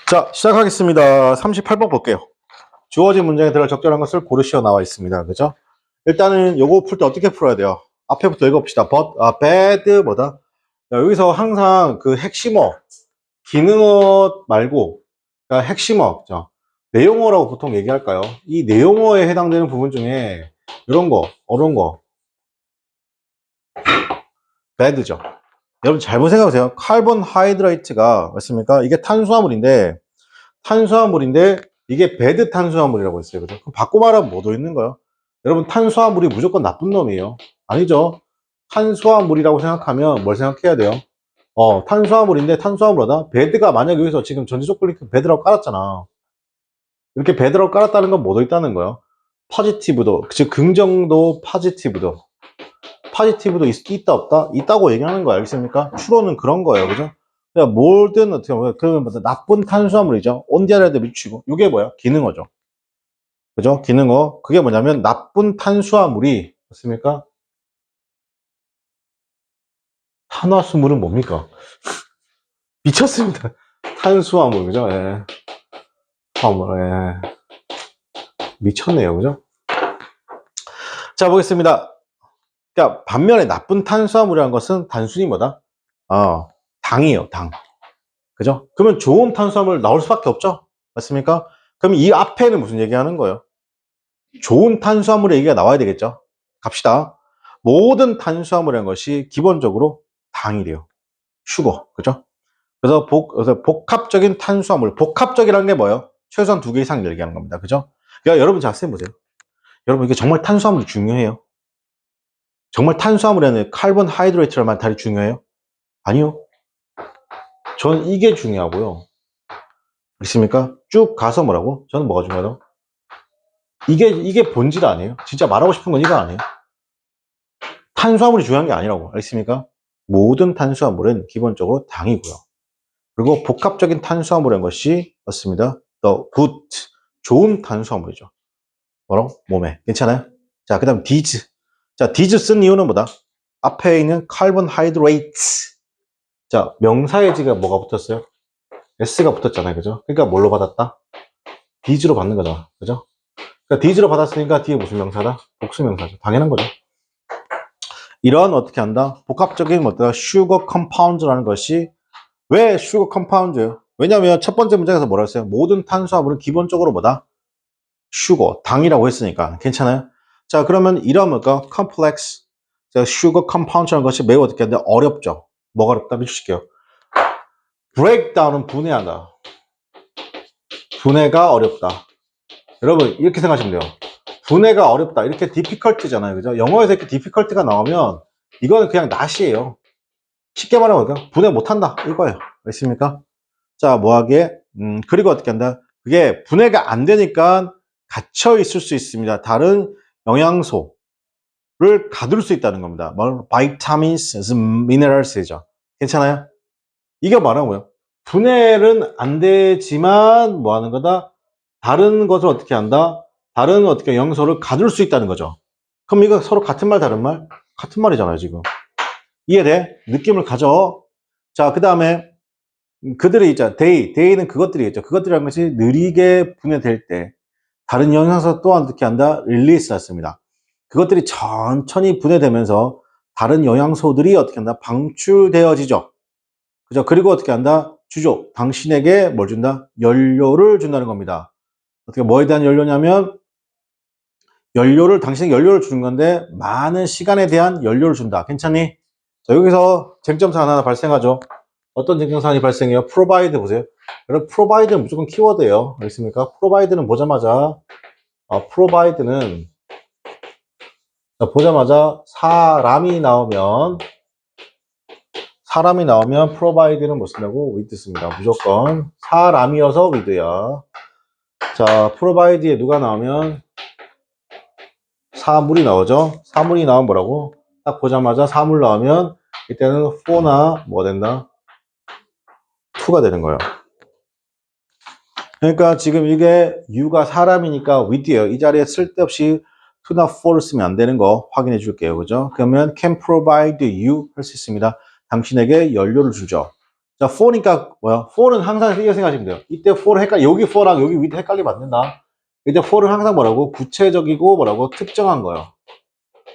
자, 시작하겠습니다. 38번 볼게요. 주어진 문장에 들어갈 적절한 것을 고르시오 나와 있습니다. 그죠? 일단은 요거 풀 때 어떻게 풀어야 돼요? 앞에부터 읽어봅시다. bad, 뭐다? 자, 여기서 항상 그 핵심어, 기능어 말고, 그러니까 핵심어, 내용어라고 보통 얘기할까요? 이 내용어에 해당되는 부분 중에 이런 거, 어려운 거, bad죠. 여러분 잘 생각해보세요. 카본 하이드레이트가 맞습니까? 이게 탄수화물인데 이게 배드 탄수화물이라고 했어요. 그죠? 그럼 바꿔 말하면 뭐도 있는 거예요? 여러분 탄수화물이 무조건 나쁜 놈이에요. 아니죠. 탄수화물이라고 생각하면 뭘 생각해야 돼요? 탄수화물인데 탄수화물하다. 배드가 만약 여기서 지금 전지적 클릭 배드라고 깔았잖아. 이렇게 배드라고 깔았다는 건 뭐도 있다는 거예요? 포지티브도, 즉 긍정도 파지티브도 있다 없다? 있다고 얘기하는 거야. 알겠습니까? 추론은 그런 거예요. 그죠? 그러니까 뭐든 어떻게 보면 그러면 나쁜 탄수화물이죠. 온디아레드 미치고 이게 뭐야? 기능어죠. 그죠? 기능어. 그게 뭐냐면 나쁜 탄수화물이 맞습니까? 탄화수물은 뭡니까? 미쳤습니다. 탄수화물 그죠? 예. 화물 예. 미쳤네요. 그죠? 자 보겠습니다. 그러니까 반면에 나쁜 탄수화물이라는 것은 단순히 뭐다? 당이에요. 당. 그죠? 그러면 좋은 탄수화물 나올 수밖에 없죠? 맞습니까? 그럼 이 앞에는 무슨 얘기하는 거예요? 좋은 탄수화물의 얘기가 나와야 되겠죠? 갑시다. 모든 탄수화물이라는 것이 기본적으로 당이래요. 슈거. 그죠? 그래서 복합적인 탄수화물. 복합적이라는 게 뭐예요? 최소한 2개 이상 얘기하는 겁니다. 그죠? 그러니까 여러분 자세히 보세요. 여러분 이게 정말 탄수화물이 중요해요? 정말 탄수화물에는 카본 하이드레이트라는 말이 중요해요? 아니요. 저는 이게 중요하고요. 있습니까? 쭉 가서 뭐라고? 저는 뭐가 중요하다고? 이게 본질 아니에요? 진짜 말하고 싶은 건 이거 아니에요? 탄수화물이 중요한 게 아니라고. 알겠습니까? 모든 탄수화물은 기본적으로 당이고요. 그리고 복합적인 탄수화물인 것이 맞습니다. The good, 좋은 탄수화물이죠. 뭐라고? 몸에. 괜찮아요? 자, 그 다음 these. 자, these 쓴 이유는 뭐다? 앞에 있는 carbohydrates. 자, 명사의 지가 뭐가 붙었어요? S가 붙었잖아요. 그죠? 그러니까 뭘로 받았다? these로 받는 거잖아. 그죠? 그러니까 these로 받았으니까 뒤에 무슨 명사다? 복수 명사죠. 당연한 거죠. 이런 어떻게 한다? 복합적인 뭐다? 슈거 컴파운드라는 것이 왜 슈거 컴파운드예요? 왜냐하면 첫 번째 문장에서 뭐라 했어요? 모든 탄수화물은 기본적으로 뭐다? 슈거, 당이라고 했으니까 괜찮아요? 자 그러면 이런 뭐가 컴플렉스, 슈거 컴파운드라는 것이 매우 어떻게 하는데 어렵죠? 뭐가 어렵다? 밀실게요. 브레이크다운은 분해하다. 분해가 어렵다. 여러분 이렇게 생각하시면 돼요. 분해가 어렵다. 이렇게 difficult잖아요. 그죠? 영어에서 이렇게 difficult가 나오면 이거는 그냥 낫이에요. 쉽게 말하면 뭘까? 분해 못한다. 이거예요. 알겠습니까? 자, 뭐하게? 그리고 어떻게 한다? 그게 분해가 안 되니까 갇혀 있을 수 있습니다. 다른 영양소를 가둘 수 있다는 겁니다. 뭐, vitamins, minerals죠. 괜찮아요? 이게 말하는 거예요. 분해는 안 되지만 뭐 하는 거다? 다른 것을 어떻게 한다? 다른 어떻게 영양소를 가둘 수 있다는 거죠. 그럼 이거 서로 같은 말, 다른 말? 같은 말이잖아요, 지금. 이해돼? 느낌을 가져. 자, 그 다음에 그들이 있죠. 데이는 그것들이겠죠. 그것들이라는 것이 느리게 분해될 때 다른 영양소 또한 어떻게 한다? 릴리스 했습니다. 그것들이 천천히 분해되면서 다른 영양소들이 어떻게 한다? 방출되어지죠. 그죠? 그리고 어떻게 한다? 주죠. 당신에게 뭘 준다? 연료를 준다는 겁니다. 어떻게 뭐에 대한 연료냐면 당신에게 연료를 주는 건데 많은 시간에 대한 연료를 준다. 괜찮니? 자, 여기서 쟁점사 하나 발생하죠. 어떤 쟁점사항이 발생해요? provide 보세요. 여러분, provide는 무조건 키워드예요. 알겠습니까? provide는 보자마자, 보자마자 사람이 나오면 provide는 뭐 쓴다고? with 씁니다. 무조건. 사람이어서 with야. 자, provide에 누가 나오면 사물이 나오죠? 사물이 나오면 뭐라고? 딱 보자마자 사물 나오면 이때는 for나 뭐가 된다? to가 되는 거예요. 그러니까 지금 이게 you가 사람이니까 with예요. 이 자리에 쓸데없이 to나 for를 쓰면 안 되는 거 확인해 줄게요. 그죠? 그러면 can provide you 할 수 있습니다. 당신에게 연료를 주죠. 자, for니까 뭐야? for는 항상 이렇게 생각하시면 돼요. 이때 for 여기 for랑 여기 밑에 헷갈리면 안 된다. 이때 for는 항상 뭐라고? 구체적이고 뭐라고? 특정한 거예요.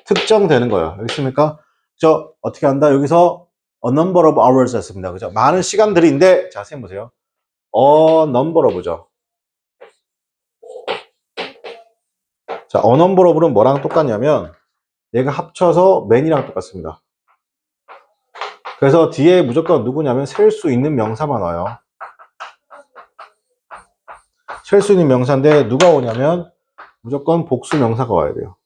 특정되는 거예요. 여기 있습니까? 저 어떻게 한다? 여기서 a number of hours 했습니다. 그죠? 많은 시간들인데, 자, 선생님 보세요. a number of죠. 자, a number of는 뭐랑 똑같냐면, 얘가 합쳐서 man이랑 똑같습니다. 그래서 뒤에 무조건 누구냐면, 셀 수 있는 명사만 와요. 셀 수 있는 명사인데, 누가 오냐면, 무조건 복수 명사가 와야 돼요.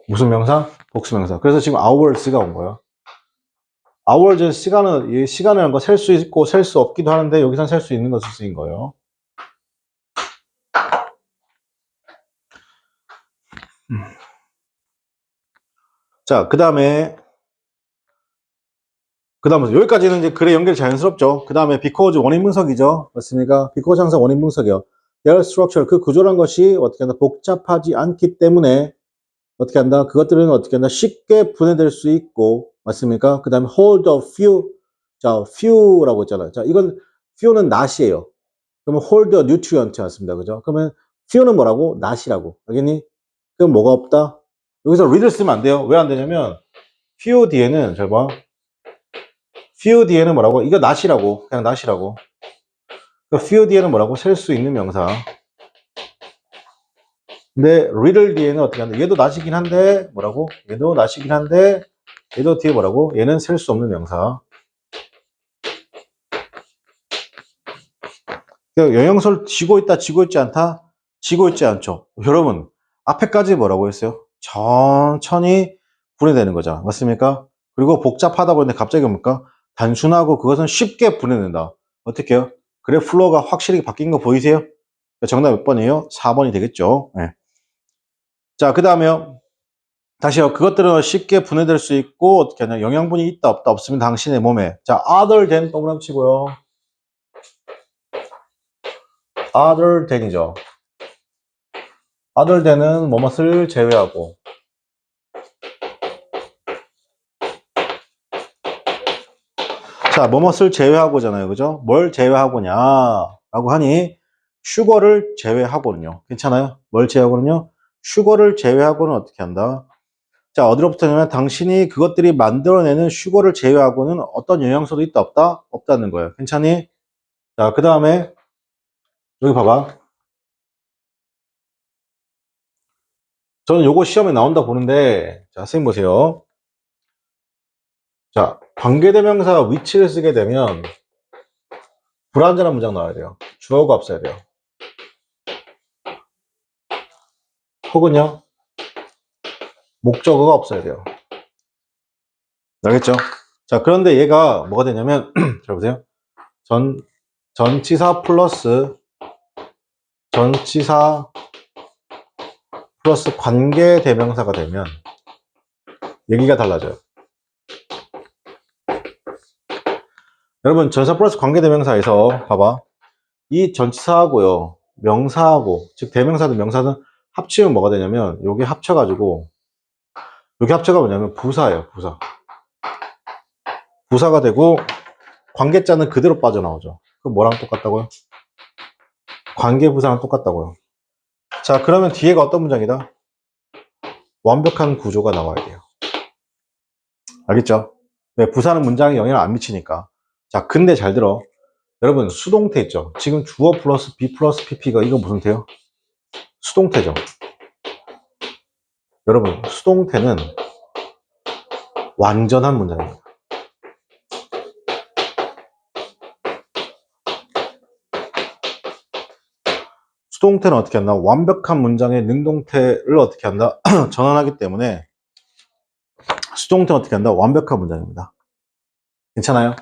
무슨 명사? 복수 명사. 그래서 지금 hours가 온 거예요. hours는 시간은, 이 시간이라는 거 셀 수 있고 셀 수 없기도 하는데, 여기선 셀 수 있는 것을 쓰인 거예요. 자, 그 다음에 여기까지는 이제 글의 연결이 자연스럽죠. 그 다음에 because 원인 분석이죠. 맞습니까? because 항상 원인 분석이요. their structure, 그 구조란 것이 어떻게 한다? 복잡하지 않기 때문에 어떻게 한다? 그것들은 어떻게 한다? 쉽게 분해될 수 있고, 맞습니까? 그 다음에 hold a few, 자, few라고 했잖아요. 자, 이건 few는 not이에요. 그러면 hold a nutrient 맞습니다. 그죠? 그러면 few는 뭐라고? not이라고. 알겠니? 그럼 뭐가 없다? 여기서 reader 쓰면 안 돼요. 왜 안 되냐면 few 뒤에는 잘 봐. few 뒤에는 뭐라고? 이거 not이라고. 그냥 not이라고. 그 few 뒤에는 뭐라고? 셀 수 있는 명사. 근데 reader 뒤에는 어떻게 하는데? 얘도 not이긴 한데 뭐라고? 얘도 not이긴 한데 얘도 뒤에 뭐라고? 얘는 셀 수 없는 명사. 영영설 지고 있다, 지고 있지 않다? 지고 있지 않죠. 여러분, 앞에까지 뭐라고 했어요? 천천히 분해되는 거잖아. 맞습니까? 그리고 복잡하다 보니까 갑자기 뭡니까? 단순하고 그것은 쉽게 분해된다. 어떻게 해요? 그래, 플로우가 확실히 바뀐 거 보이세요? 정답 몇 번이에요? 4번이 되겠죠. 네. 자, 그 다음에요. 다시요. 그것들은 쉽게 분해될 수 있고, 어떻게 하냐. 영양분이 있다, 없다, 없으면 당신의 몸에. 자, other than 동그라미 치고요. other than이죠. other than은 뭐뭇을 제외하고. 자, 뭐뭇을 제외하고잖아요. 그죠? 뭘 제외하고냐? 라고 하니, 슈거를 제외하고는요. 괜찮아요? 뭘 제외하고는요? 슈거를 제외하고는 어떻게 한다? 자, 어디로부터냐면 당신이 그것들이 만들어내는 슈거를 제외하고는 어떤 영양소도 있다, 없다? 없다는 거예요. 괜찮니? 자, 그 다음에, 여기 봐봐. 저는 요거 시험에 나온다 보는데, 자, 선생님 보세요. 자, 관계대명사 위치를 쓰게 되면, 불완전한 문장 나와야 돼요. 주어가 없어야 돼요. 혹은요, 목적어가 없어야 돼요. 알겠죠? 자, 그런데 얘가 뭐가 되냐면, 잘 보세요. 전치사 플러스 관계대명사가 되면, 얘기가 달라져요. 여러분, 전치사 플러스 관계대명사에서, 봐봐. 이 전치사하고요, 명사하고, 즉, 대명사든 명사든 합치면 뭐가 되냐면, 요게 합쳐가지고, 요게 합쳐가 뭐냐면, 부사예요, 부사. 부사가 되고, 관계자는 그대로 빠져나오죠. 그럼 뭐랑 똑같다고요? 관계부사랑 똑같다고요. 자, 그러면 뒤에가 어떤 문장이다? 완벽한 구조가 나와야 돼요. 알겠죠? 네, 부사는 문장에 영향을 안 미치니까. 자, 근데 잘 들어. 여러분, 수동태 있죠? 지금 주어 플러스 be 플러스 pp가 이거 무슨 태요? 수동태죠. 여러분, 수동태는 완전한 문장입니다. 수동태는 어떻게 한다? 완벽한 문장의 능동태를 어떻게 한다? 전환하기 때문에 수동태는 어떻게 한다? 완벽한 문장입니다. 괜찮아요?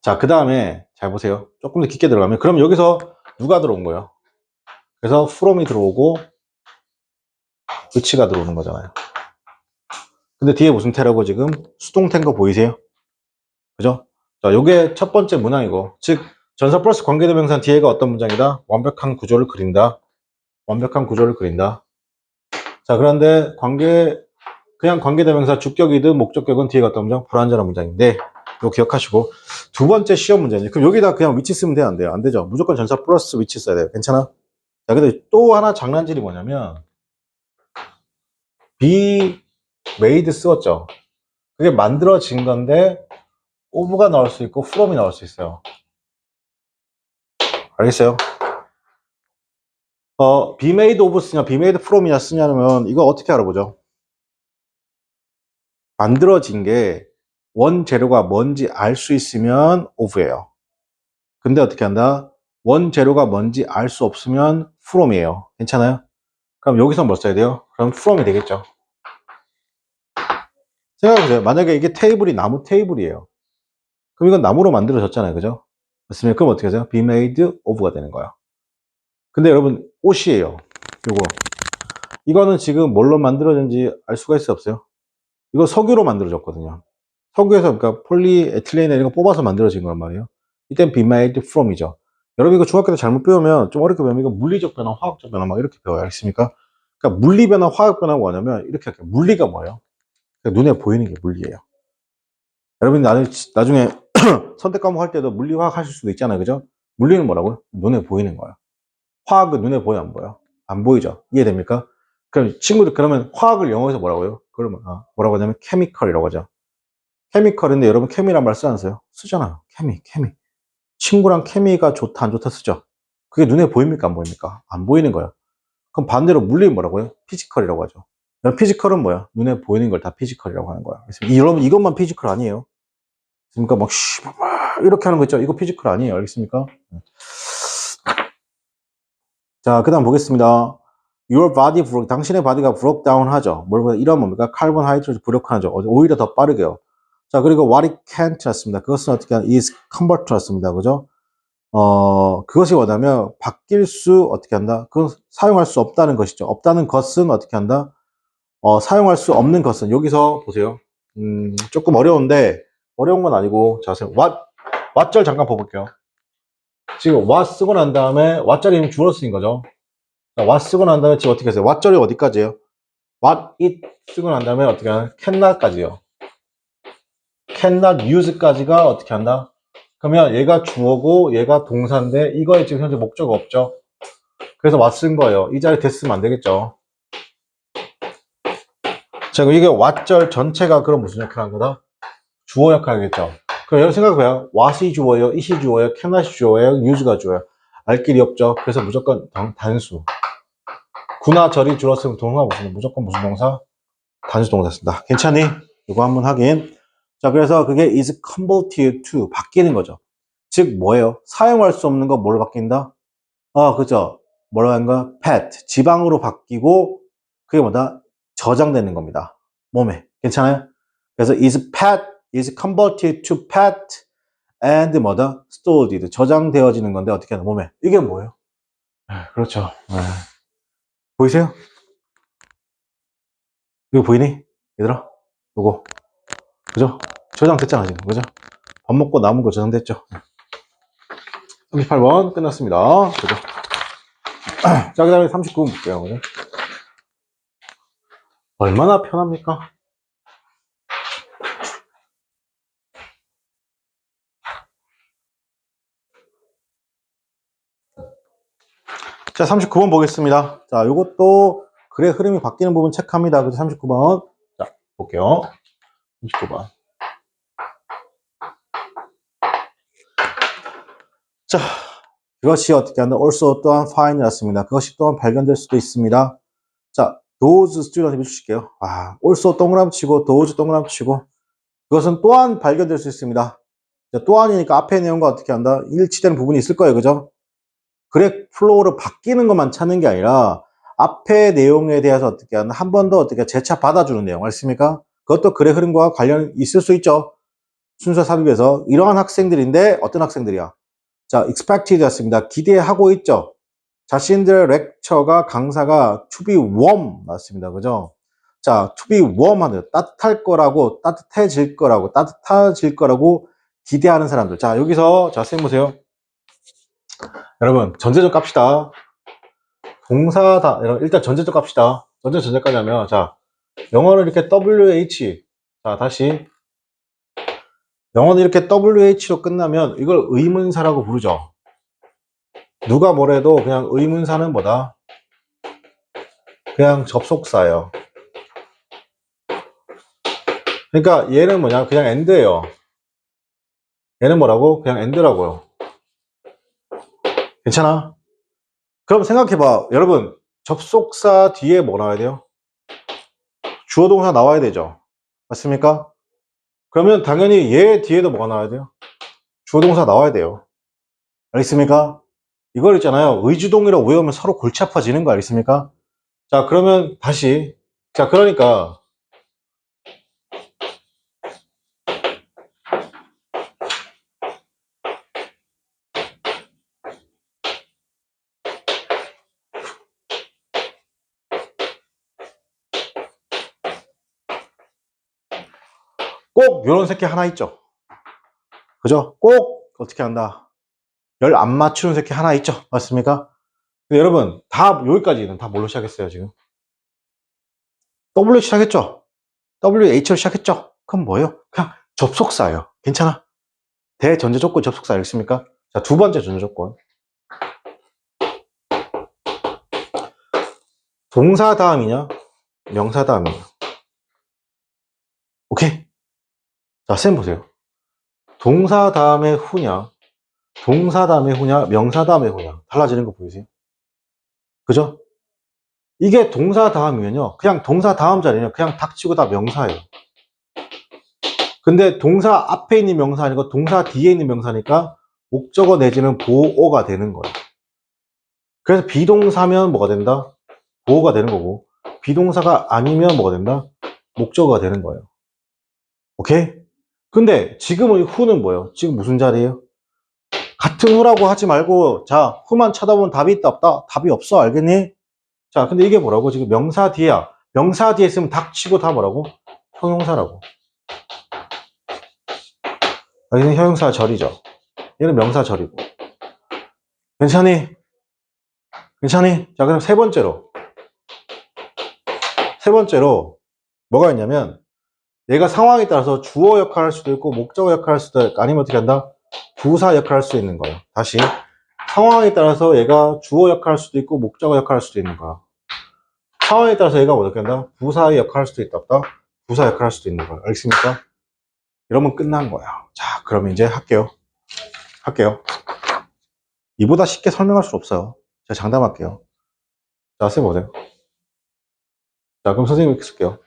자, 그 다음에 잘 보세요. 조금 더 깊게 들어가면 그럼 여기서 누가 들어온 거예요? 그래서 from이 들어오고 which가 들어오는 거잖아요. 근데 뒤에 무슨 태라고 지금 수동태인 거 보이세요? 그죠? 자, 요게 첫 번째 문항이고, 즉 전사 플러스 관계대명사 뒤에가 어떤 문장이다? 완벽한 구조를 그린다. 완벽한 구조를 그린다. 자, 그런데 그냥 관계대명사 주격이든 목적격은 뒤에가 어떤 문장? 불완전한 문장인데, 이거 기억하시고. 두 번째 시험 문제는, 그럼 여기다 그냥 위치 쓰면 돼요? 안 돼요? 안 되죠. 무조건 전사 플러스 위치 써야 돼요. 괜찮아? 자, 근데 또 하나 장난질이 뭐냐면, be made 쓰었죠. 그게 만들어진 건데, of가 나올 수 있고, from이 나올 수 있어요. 알겠어요? be made of 쓰냐, be made from이냐 쓰냐면, 이거 어떻게 알아보죠? 만들어진 게 원재료가 뭔지 알 수 있으면 of예요. 근데 어떻게 한다? 원재료가 뭔지 알 수 없으면 from이에요. 괜찮아요? 그럼 여기서 뭐 써야 돼요? 그럼 from이 되겠죠. 생각해보세요. 만약에 이게 테이블이 나무 테이블이에요. 그럼 이건 나무로 만들어졌잖아요. 그죠? 맞습니까? 그럼 어떻게 하세요? be made of가 되는 거예요. 근데 여러분, 옷이에요. 요거. 이거는 지금 뭘로 만들어진지 알 수가 있어요? 없어요? 이거 석유로 만들어졌거든요. 석유에서, 그러니까 폴리에틸렌 이런 거 뽑아서 만들어진 거란 말이에요. 이땐 be made from이죠. 여러분 이거 중학교 때 잘못 배우면, 좀 어렵게 배우면 이거 물리적 변화, 화학적 변화 막 이렇게 배워요. 알겠습니까? 그러니까 물리 변화, 화학 변화가 뭐냐면 이렇게 할게요. 물리가 뭐예요? 그러니까 눈에 보이는 게 물리예요. 여러분 나중에 선택 과목 할 때도 물리, 화학 하실 수도 있잖아요. 그죠? 물리는 뭐라고요? 눈에 보이는 거예요. 화학은 눈에 보여, 안 보여? 안 보이죠? 이해됩니까? 그럼 친구들, 그러면 화학을 영어에서 뭐라고요? 그러면 뭐라고 하냐면 케미컬이라고 하죠. 케미컬인데 여러분 케미란 말 쓰 안 써요? 쓰잖아요. 케미. 친구랑 케미가 좋다 안 좋다 쓰죠. 그게 눈에 보입니까 안 보입니까? 안 보이는 거예요. 그럼 반대로 물리는 뭐라고요? 피지컬이라고 하죠. 그럼 피지컬은 뭐야? 눈에 보이는 걸 다 피지컬이라고 하는 거야. 그래서 여러분 이것만 피지컬 아니에요. 그러니까 막 이렇게 하는 거 있죠. 이거 피지컬 아니에요. 알겠습니까? 자, 그 다음 보겠습니다. Your body broke, 당신의 바디가 broke down 하죠. 이런 뭡니까? 카본 하이드로젠 부력하죠. 오히려 더 빠르게요. 자, 그리고 what it can't 였습니다. 그것은 어떻게 하냐? is convert 였습니다. 그죠? 그것이 뭐냐면 바뀔 수 어떻게 한다? 그건 사용할 수 없다는 것이죠. 없다는 것은 어떻게 한다? 사용할 수 없는 것은 여기서 보세요. 조금 어려운데 어려운 건 아니고 자, what 절 잠깐 봐볼게요. 지금 what 쓰고 난 다음에 what 절이 이미 주어로 쓰인 거죠. 자, what 쓰고 난 다음에 지금 어떻게 하세요? what 절이 어디까지예요? what it 쓰고 난 다음에 어떻게 하냐? cannot까지요. cannot use까지가 어떻게 한다? 그러면 얘가 주어고 얘가 동사인데 이거에 지금 현재 목적 없죠. 그래서 what 쓴 거예요. 이 자리에 됐으면 안 되겠죠. 자, 그럼 이게 what 절 전체가 그럼 무슨 역할을 한 거다? 주어 역할이겠죠. 그럼 여러분 생각해봐요. what이 주어예요, it이 주어예요, cannot이 주어예요, use가 주어예요. 알 길이 없죠. 그래서 무조건 단수. 구나 절이 줄었으면 동사 무조건 무슨 동사? 단수 동사 쓴다. 괜찮니? 이거 한번 하긴. 자, 그래서 그게 is converted to 바뀌는 거죠. 즉 뭐예요? 사용할 수 없는 거 뭘로 바뀐다? 그죠. 뭐라고 하는 거야? pet 지방으로 바뀌고 그게 뭐다? 저장되는 겁니다. 몸에. 괜찮아요? 그래서 is converted to pet and 뭐다? stored 저장되어지는 건데 어떻게 하는 몸에. 이게 뭐예요? 그렇죠. 보이세요? 이거 보이니? 얘들아? 요거. 그죠? 저장됐잖아, 지금. 그죠? 밥 먹고 남은 거 저장됐죠? 38번 끝났습니다. 그죠? 자, 그 다음에 39번 볼게요. 그죠? 얼마나 편합니까? 자, 39번 보겠습니다. 자, 요것도 글의 흐름이 바뀌는 부분 체크합니다. 그죠? 39번. 자, 볼게요. 39번. 자, 그것이 어떻게 한다? also 또한 find이었습니다. 그것이 또한 발견될 수도 있습니다. 자, those students 해주실게요. also 동그라미 치고, those 동그라미 치고, 그것은 또한 발견될 수 있습니다. 자, 또한이니까 앞에 내용과 어떻게 한다? 일치되는 부분이 있을 거예요. 그죠? 그래, 플로우를 바뀌는 것만 찾는 게 아니라, 앞에 내용에 대해서 어떻게 한다? 한 번 더 어떻게 재차 받아주는 내용, 알습니까? 그것도 글의 흐름과 관련이 있을 수 있죠. 순서 삽입에서. 이러한 학생들인데, 어떤 학생들이야? 자, expected 였습니다. 기대하고 있죠. 자신들의 렉처가 강사가 to be warm 맞습니다. 그죠? 자, to be warm 하는 따뜻할 거라고 따뜻해질 거라고 기대하는 사람들. 자, 여기서 자, 선생님 보세요. 여러분, 전제적 깝시다. 동사다. 일단 전제적 깝시다. 전제까지 하면 자, 영어를 이렇게 WH 자, 다시 영어는 이렇게 WH로 끝나면 이걸 의문사라고 부르죠. 누가 뭐래도 그냥 의문사는 뭐다? 그냥 접속사예요. 그러니까 얘는 뭐냐? 그냥 end예요. 얘는 뭐라고? 그냥 end라고요. 괜찮아? 그럼 생각해봐. 여러분, 접속사 뒤에 뭐 나와야 돼요? 주어 동사 나와야 되죠. 맞습니까? 그러면 당연히 얘 뒤에도 뭐가 나와야 돼요? 주어 동사 나와야 돼요. 알겠습니까? 이걸 있잖아요. 의주동이라고 외우면 서로 골치 아파지는 거 알겠습니까? 자, 그러면 다시. 자, 그러니까 꼭 요런 새끼 하나 있죠. 그죠? 꼭 어떻게 한다? 열 안 맞추는 새끼 하나 있죠. 맞습니까? 근데 여러분, 다 여기까지는 다 뭘로 시작했어요, 지금? W 시작했죠? WH로 시작했죠? 그럼 뭐예요? 그냥 접속사예요. 괜찮아? 대전제 조건 접속사 알겠습니까? 자, 두 번째 전제 조건. 동사 다음이냐? 명사 다음이냐? 오케이? 자, 쌤 보세요. 동사 다음에 후냐? 동사 다음에 후냐? 명사 다음에 후냐? 달라지는 거 보이세요? 그죠? 이게 동사 다음이면요. 그냥 동사 다음 자리는 그냥 닥치고 다 명사예요. 근데 동사 앞에 있는 명사 아니고 동사 뒤에 있는 명사니까 목적어 내지는 보어가 되는 거예요. 그래서 비동사면 뭐가 된다? 보어가 되는 거고, 비동사가 아니면 뭐가 된다? 목적어가 되는 거예요. 오케이? 근데 지금의 후는 뭐예요? 지금 무슨 자리예요? 같은 후라고 하지 말고, 자, 후만 쳐다보면 답이 있다 없다? 답이 없어, 알겠니? 자, 근데 이게 뭐라고? 지금 명사 뒤야. 명사 뒤에 있으면 닥치고 다 뭐라고? 형용사라고. 여기는 형용사 절이죠. 얘는 명사 절이고. 괜찮니? 괜찮니? 자, 그럼 세 번째로. 세 번째로 뭐가 있냐면 얘가 상황에 따라서 주어 역할을 할 수도 있고 목적어 역할을 할 수도 있고 아니면 어떻게 한다? 부사 역할을 할 수 있는 거예요. 다시 상황에 따라서 얘가 주어 역할을 할 수도 있고 목적어 역할을 할 수도 있는 거야. 상황에 따라서 얘가 어떻게 한다? 부사의 역할을 할 수도 있다 없다? 부사 역할을 할 수도 있는 거야. 알겠습니까? 이러면 끝난 거야. 자, 그러면 이제 할게요. 이보다 쉽게 설명할 수 없어요. 제가 장담할게요. 자, 쌤 보세요. 자, 그럼 선생님 이렇게 쓸게요.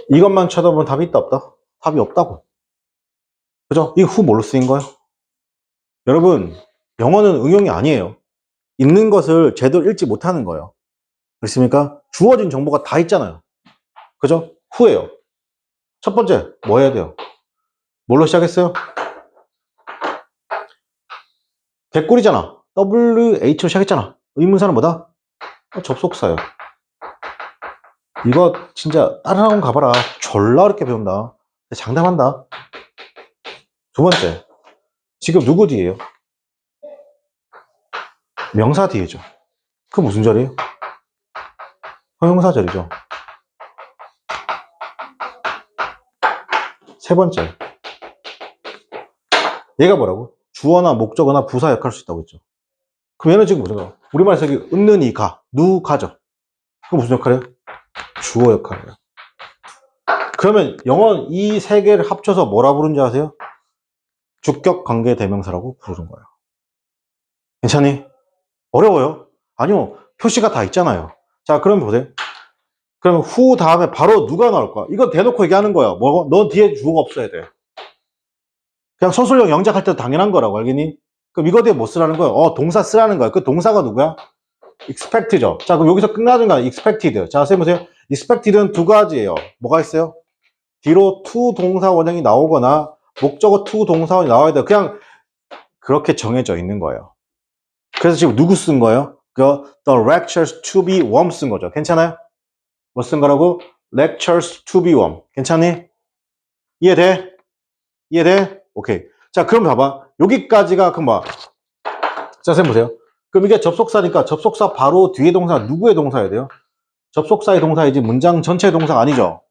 이것만 쳐다보면 답이 있다 없다? 답이 없다고. 그죠? 이 후 뭘로 쓰인 거예요? 여러분, 영어는 응용이 아니에요. 있는 것을 제대로 읽지 못하는 거예요. 그렇습니까? 주어진 정보가 다 있잖아요. 그죠? 후예요. 첫 번째, 뭐 해야 돼요? 뭘로 시작했어요? 개꿀이잖아. WH로 시작했잖아. 의문사는 뭐다? 접속사예요. 이거 진짜 다른 학원 가봐라. 졸라 어렵게 배운다. 장담한다. 두 번째, 지금 누구 뒤에요? 명사 뒤에죠. 그 무슨 절이에요? 형용사 절이죠. 세 번째, 얘가 뭐라고? 주어나 목적어나 부사 역할을 할 수 있다고 했죠. 그럼 얘는 지금 뭐죠? 우리말에서 여기 은는 이 가, 누 가죠. 그 무슨 역할이에요? 주어 역할이에요. 그러면 영어는 이 세 개를 합쳐서 뭐라 부르는지 아세요? 주격 관계 대명사라고 부르는 거예요. 괜찮니? 어려워요? 아니요. 표시가 다 있잖아요. 자, 그럼 보세요. 그러면 후 다음에 바로 누가 나올까? 이거 대놓고 얘기하는 거야. 뭐? 넌 뒤에 주어가 없어야 돼. 그냥 서술형 영작할 때도 당연한 거라고, 알겠니? 그럼 이거 뒤에 뭐 쓰라는 거야? 동사 쓰라는 거야. 그 동사가 누구야? expect죠. 자, 그럼 여기서 끝나는 거야. expected. 자, 선생님 보세요. expected는 두 가지예요. 뭐가 있어요? 뒤로 to 동사 원형이 나오거나 목적어 to 동사 원형이 나와야 돼. 그냥 그렇게 정해져 있는 거예요. 그래서 지금 누구 쓴 거예요? the lectures to be warm 쓴 거죠. 괜찮아요? 뭐 쓴 거라고? lectures to be warm. 괜찮니? 이해돼? 이해돼? 오케이. 자, 그럼 봐봐. 여기까지가 그럼 뭐 자, 선생님 보세요. 그럼 이게 접속사니까 접속사 바로 뒤에 동사 누구의 동사여야 돼요? 접속사의 동사이지 문장 전체의 동사가 아니죠.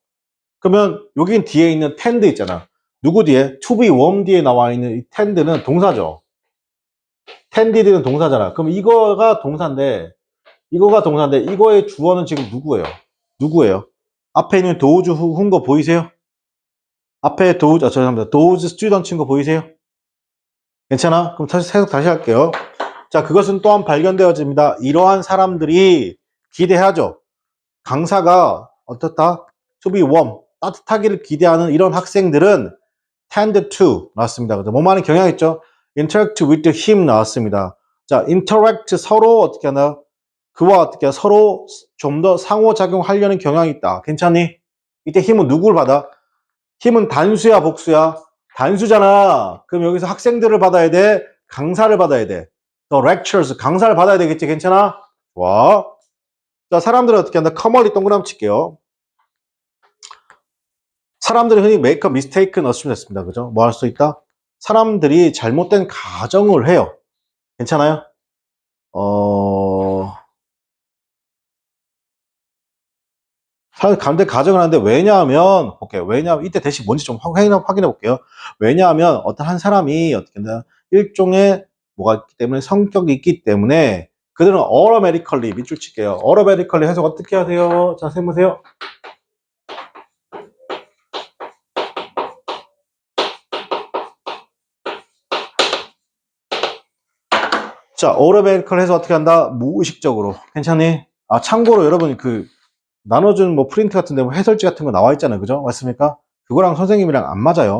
그러면 여긴 뒤에 있는 tend 있잖아. 누구 뒤에? to be warm 뒤에 나와 있는 이 tend는 동사죠. tended는 동사잖아. 그럼 이거가 동사인데 이거의 주어는 지금 누구예요? 누구예요? 앞에 있는 those who인 거 보이세요? 앞에 those, 죄송합니다. those students인 거 보이세요? 괜찮아? 그럼 다시 할게요. 자, 그것은 또한 발견되어집니다. 이러한 사람들이 기대하죠. 강사가 어떻다? To be warm, 따뜻하기를 기대하는 이런 학생들은 tend to 나왔습니다. 그죠? 뭐 많은 경향 있죠? interact with him 나왔습니다. 자, interact 서로 어떻게 하나? 그와 어떻게 서로 좀 더 상호작용하려는 경향이 있다. 괜찮니? 이때 힘은 누구를 받아? 힘은 단수야, 복수야? 단수잖아. 그럼 여기서 학생들을 받아야 돼? 강사를 받아야 돼? The lectures, 강사를 받아야 되겠지? 괜찮아? 와. 자, 사람들은 어떻게 한다? 커머리 동그라미 칠게요. 사람들이 흔히 make a mistake는 어쩌면 됐습니다. 그죠? 뭐 할 수 있다? 사람들이 잘못된 가정을 해요. 괜찮아요? 감대 가정을 하는데 왜냐하면 볼게요. 왜냐하면 이때 대신 뭔지 좀 확인해 볼게요. 왜냐하면 어떤 한 사람이 어떻게 된다? 일종의 뭐가 있기 때문에 성격이 있기 때문에 그들은 automatically 밑줄 칠게요. automatically 해석 어떻게 하세요? 자, 선생님 보세요. 자, automatically 해석 어떻게 한다? 무의식적으로. 괜찮니? 아, 참고로 여러분 그 나눠준 뭐 프린트 같은데 뭐 해설지 같은 거 나와 있잖아요. 그죠? 맞습니까? 그거랑 선생님이랑 안 맞아요.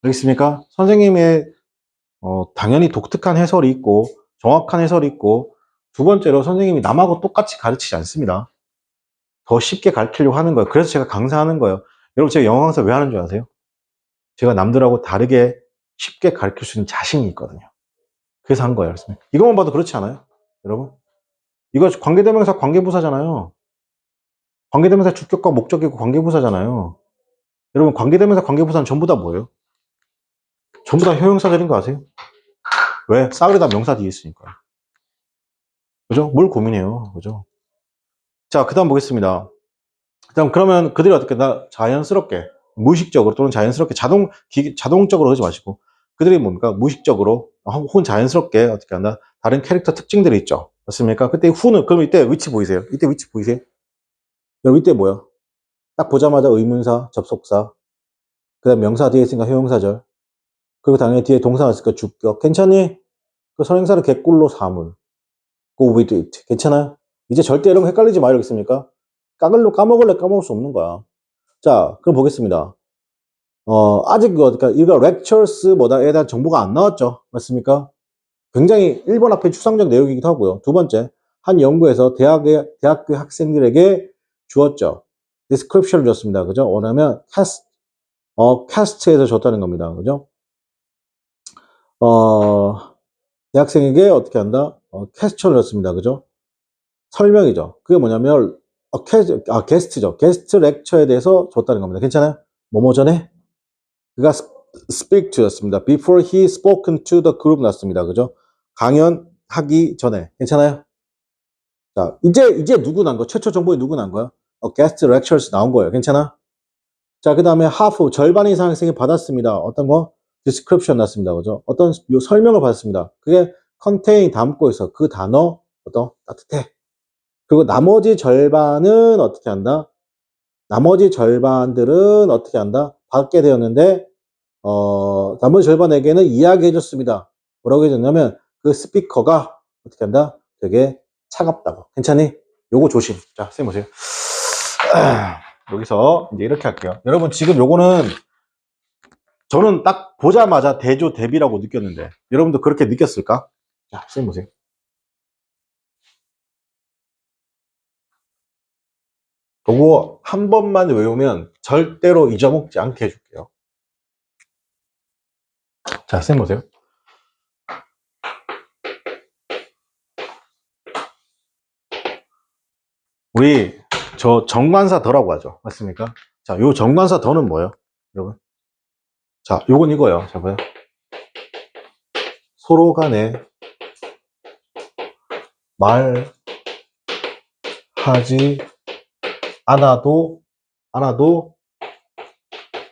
알겠습니까? 선생님의 당연히 독특한 해설이 있고 정확한 해설이 있고 두 번째로 선생님이 남하고 똑같이 가르치지 않습니다. 더 쉽게 가르치려고 하는 거예요. 그래서 제가 강사하는 거예요. 여러분 제가 영어 강사 왜 하는 줄 아세요? 제가 남들하고 다르게 쉽게 가르칠 수 있는 자신이 있거든요. 그래서 한 거예요. 이것만 봐도 그렇지 않아요? 여러분? 이거 관계대명사 관계부사잖아요. 관계대명사 주격과 목적이고 관계부사잖아요. 여러분 관계대명사 관계부사는 전부 다 뭐예요? 전부 다 효용사절인 거 아세요? 왜? 싸그리다 명사 뒤에 있으니까. 그죠? 뭘 고민해요. 그죠? 자, 그 다음 보겠습니다. 그러면 그들이 어떻게 자연스럽게, 무의식적으로 또는 자연스럽게 자동적으로 하지 마시고 그들이 뭡니까? 무의식적으로 혹은 자연스럽게 어떻게 한다? 다른 캐릭터 특징들이 있죠. 맞습니까? 그때 후는 그럼 이때 위치 보이세요? 이때 위치 보이세요? 그럼 이때 뭐야? 딱 보자마자 의문사, 접속사, 그 다음 명사 뒤에 있으니까 효용사절, 그리고 당연히 뒤에 동사가 있으니까 주격. 괜찮니? 그 선행사를 개꿀로 사물. Go with it. 괜찮아요? 이제 절대 이런 거 헷갈리지 마요. 알겠습니까? 까먹을래 까먹을 수 없는 거야. 자, 그럼 보겠습니다. 아직 그러니까 이거 lectures 뭐다에 대한 정보가 안 나왔죠. 맞습니까? 굉장히 1번 앞에 추상적 내용이기도 하고요. 두 번째, 한 연구에서 대학교 학생들에게 주었죠. description을 줬습니다. 그죠? 원하면 cast에서 줬다는 겁니다. 그죠? 대학생에게 어떻게 한다? 퀘스천을 줬습니다. 그죠? 설명이죠. 그게 뭐냐면, 게스트죠. 게스트 렉처에 대해서 줬다는 겁니다. 괜찮아요? 뭐뭐 전에? 그가 speak to였습니다. Before he spoken to the group 났습니다. 그죠? 강연하기 전에. 괜찮아요? 자, 이제 누구 난 거야? 최초 정보에 누구 난 거야? guest lectures 나온 거예요. 괜찮아? 자, 그 다음에 half, 절반 이상 학생이 받았습니다. 어떤 거? description 났습니다. 그죠? 어떤 설명을 받았습니다. 그게 contain 담고 있어. 그 단어, 따뜻해. 그리고 나머지 절반은 어떻게 한다? 나머지 절반들은 어떻게 한다? 받게 되었는데, 나머지 절반에게는 이야기해줬습니다. 뭐라고 해줬냐면, 그 스피커가 어떻게 한다? 되게 차갑다고. 괜찮니? 요거 조심. 자, 선생님 보세요. 여기서 이제 이렇게 할게요. 여러분, 지금 요거는 저는 딱 보자마자 대조 대비라고 느꼈는데, 여러분도 그렇게 느꼈을까? 자, 선생님 보세요. 요거 한 번만 외우면 절대로 잊어먹지 않게 해줄게요. 자, 선생님 보세요. 우리 저 정관사 더라고 하죠. 맞습니까? 자, 요 정관사 더는 뭐예요? 여러분? 자, 요건 이거예요. 자, 봐요. 서로 간에 말하지 않아도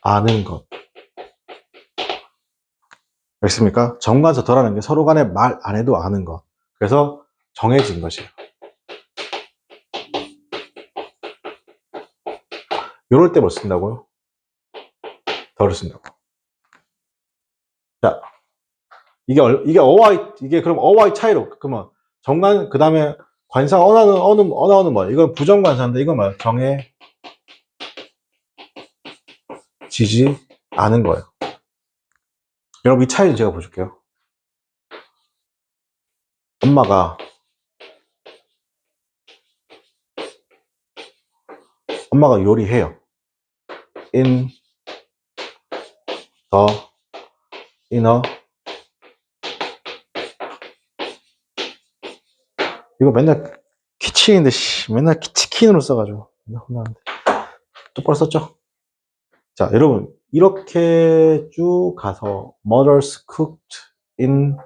아는 것. 알겠습니까? 정관서 덜하는 게 서로 간에 말 안 해도 아는 것. 그래서 정해진 것이에요. 요럴 때 뭐 쓴다고요? 덜을 쓴다고. 자, 이게 그럼 어와의 차이로, 그러면 정관, 그 다음에 관사, 언어는 뭐야? 이건 부정관사인데, 이건 뭐야? 정해지지 않은 거예요. 여러분, 이 차이는 제가 보여줄게요. 엄마가 요리해요. in the inner. 이거 맨날 키친인데, 맨날 치킨으로 써가지고. 맨날 혼나는데. 똑바로 썼죠? 자, 여러분, 이렇게 쭉 가서, mothers cooked in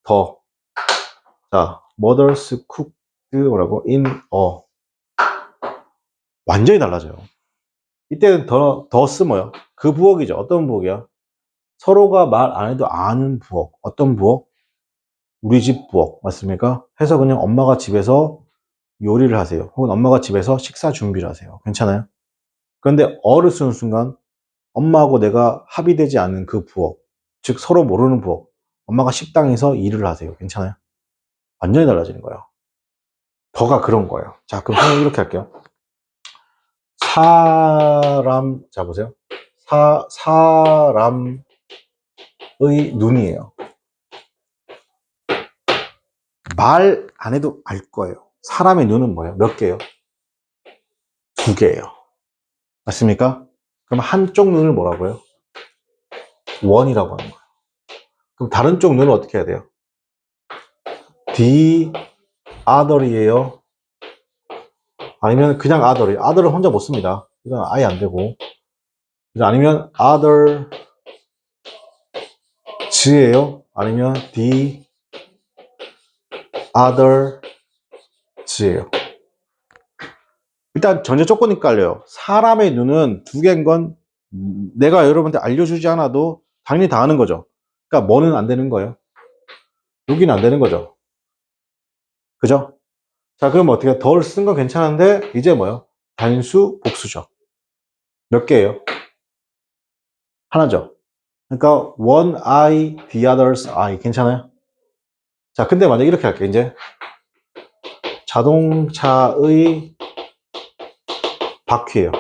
the. 자, mothers cooked 뭐라고? in a. 완전히 달라져요. 이때는 더 쓰뭐요? 그 부엌이죠. 어떤 부엌이야? 서로가 말 안 해도 아는 부엌. 어떤 부엌? 우리 집 부엌. 맞습니까? 해서 그냥 엄마가 집에서 요리를 하세요. 혹은 엄마가 집에서 식사 준비를 하세요. 괜찮아요? 그런데 어를 쓰는 순간 엄마하고 내가 합의되지 않는 그 부엌. 즉 서로 모르는 부엌. 엄마가 식당에서 일을 하세요. 괜찮아요? 완전히 달라지는 거예요. 더가 그런 거예요. 자, 그럼 선생님 이렇게 할게요. 자, 보세요. 사람의 눈이에요. 말 안 해도 알 거예요. 사람의 눈은 뭐예요? 몇 개예요? 2개예요. 맞습니까? 그럼 한쪽 눈을 뭐라고요? 원이라고 하는 거예요. 그럼 다른 쪽 눈은 어떻게 해야 돼요? the other이에요? 아니면 그냥 other이에요? other을 혼자 못 씁니다. 이건 아예 안 되고. 아니면 others예요? 아니면 the others예요? 일단 전제 조건이 깔려요. 사람의 눈은 2개인 건 내가 여러분한테 알려주지 않아도 당연히 다 아는 거죠. 그러니까 뭐는 안 되는 거예요? 여기는 안 되는 거죠. 그죠? 자, 그럼 어떻게 덜 쓴 건 괜찮은데 이제 뭐요? 단수, 복수죠. 몇 개예요? 하나죠. 그러니까 one eye, the other's eye. 괜찮아요? 자, 근데 만약 이렇게 할게요. 이제 자동차의 바퀴예요.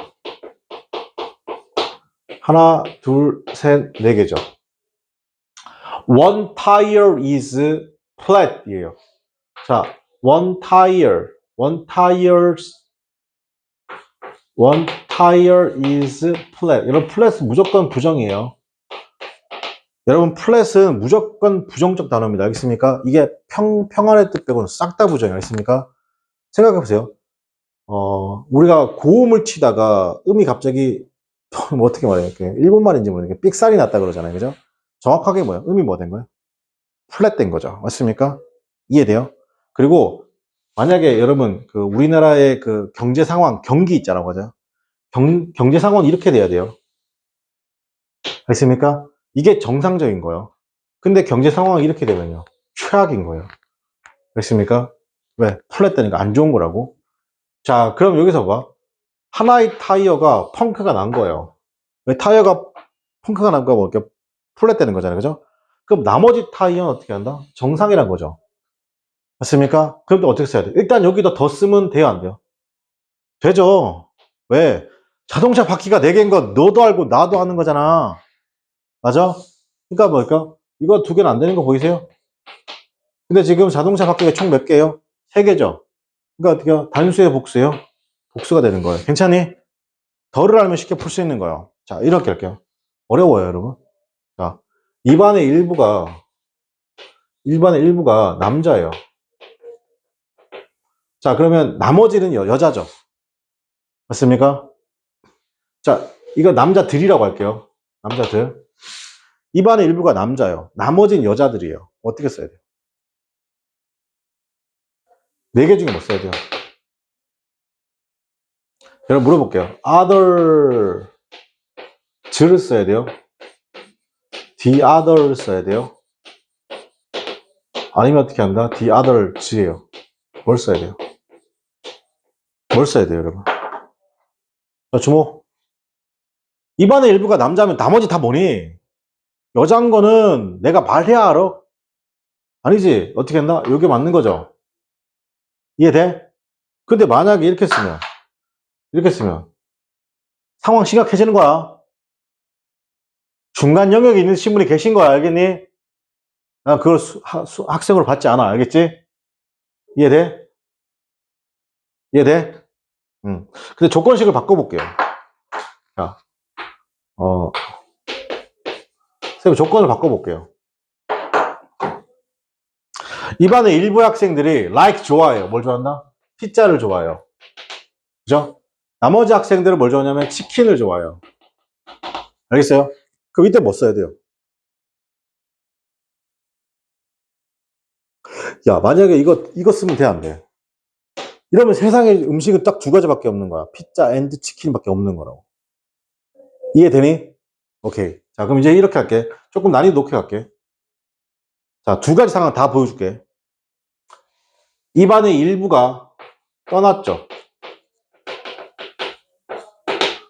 하나, 둘, 셋, 4개죠. One tire is flat이에요. 자, one tire is flat. 여러분, flat은 무조건 부정이에요. 여러분, flat은 무조건 부정적 단어입니다. 알겠습니까? 이게 평안의 뜻 빼고는 싹 다 부정이에요. 알겠습니까? 생각해 보세요. 우리가 고음을 치다가 음이 갑자기 뭐 어떻게 말해요? 일본말인지 모르겠는데 삑살이 났다 그러잖아요. 그죠? 정확하게 뭐예요? 음이 뭐 된 거예요? 플랫 된 거죠. 맞습니까? 이해돼요? 그리고 만약에 여러분 그 우리나라의 그 경제 상황, 경기 있잖아요. 그죠? 경제 상황은 이렇게 돼야 돼요. 알겠습니까? 이게 정상적인 거예요. 근데 경제 상황이 이렇게 되면요. 최악인 거예요. 알겠습니까? 왜? 플랫 되니까 안 좋은 거라고. 자, 그럼 여기서 봐. 하나의 타이어가 펑크가 난 거예요. 왜 타이어가 펑크가 난 거야? 뭐 이렇게 플랫 되는 거잖아요. 그죠? 그럼 나머지 타이어는 어떻게 한다? 정상이란 거죠. 맞습니까? 그럼 또 어떻게 써야 돼? 일단 여기다 더 쓰면 돼요, 안 돼요? 되죠. 왜? 자동차 바퀴가 4개인 거 너도 알고 나도 아는 거잖아. 맞아? 그러니까 뭘까? 이거 2개는 안 되는 거 보이세요? 근데 지금 자동차 바퀴가 총 몇 개예요? 3개죠. 그러니까 어떻게 해요? 단수예요, 복수예요? 복수가 되는 거예요. 괜찮니? 덜을 알면 쉽게 풀 수 있는 거예요. 자, 이렇게 할게요. 어려워요, 여러분. 자, 일반의 일부가 남자예요. 자, 그러면 나머지는 여자죠. 맞습니까? 자, 이거 남자들이라고 할게요. 남자들. 입안의 일부가 남자예요. 나머지는 여자들이에요. 어떻게 써야 돼요? 네 개 중에 뭐 써야 돼요? 여러분 물어볼게요. other 즈를 써야 돼요? the other 써야 돼요? 아니면 어떻게 한다? the other 즈예요. 뭘 써야 돼요? 뭘 써야 돼요, 여러분? 자, 주목. 입안의 일부가 남자면 나머지 다 뭐니? 여자인 거는 내가 말해야 알아? 아니지. 어떻게 했나? 이게 맞는 거죠. 이해돼? 근데 만약에 이렇게 쓰면 상황 심각해지는 거야. 중간 영역에 있는 신분이 계신 거야. 알겠니? 난 그걸 학생으로 받지 않아. 알겠지? 이해돼? 이해돼? 응. 근데 조건식을 바꿔볼게요. 자, 선생님 조건을 바꿔볼게요. 입안의 일부 학생들이 like 좋아해요. 뭘 좋아한다? 피자를 좋아해요. 그죠? 나머지 학생들은 뭘 좋아하냐면 치킨을 좋아해요. 알겠어요? 그럼 이때 뭐 써야 돼요? 야, 만약에 이거 쓰면 돼, 안 돼? 이러면 세상에 음식은 딱 두 가지밖에 없는 거야. 피자 앤드 치킨밖에 없는 거라고. 이해되니? 오케이. 자, 그럼 이제 이렇게 할게. 조금 난이도 높게 갈게. 자, 두 가지 상황 다 보여줄게. 입안의 일부가 떠났죠.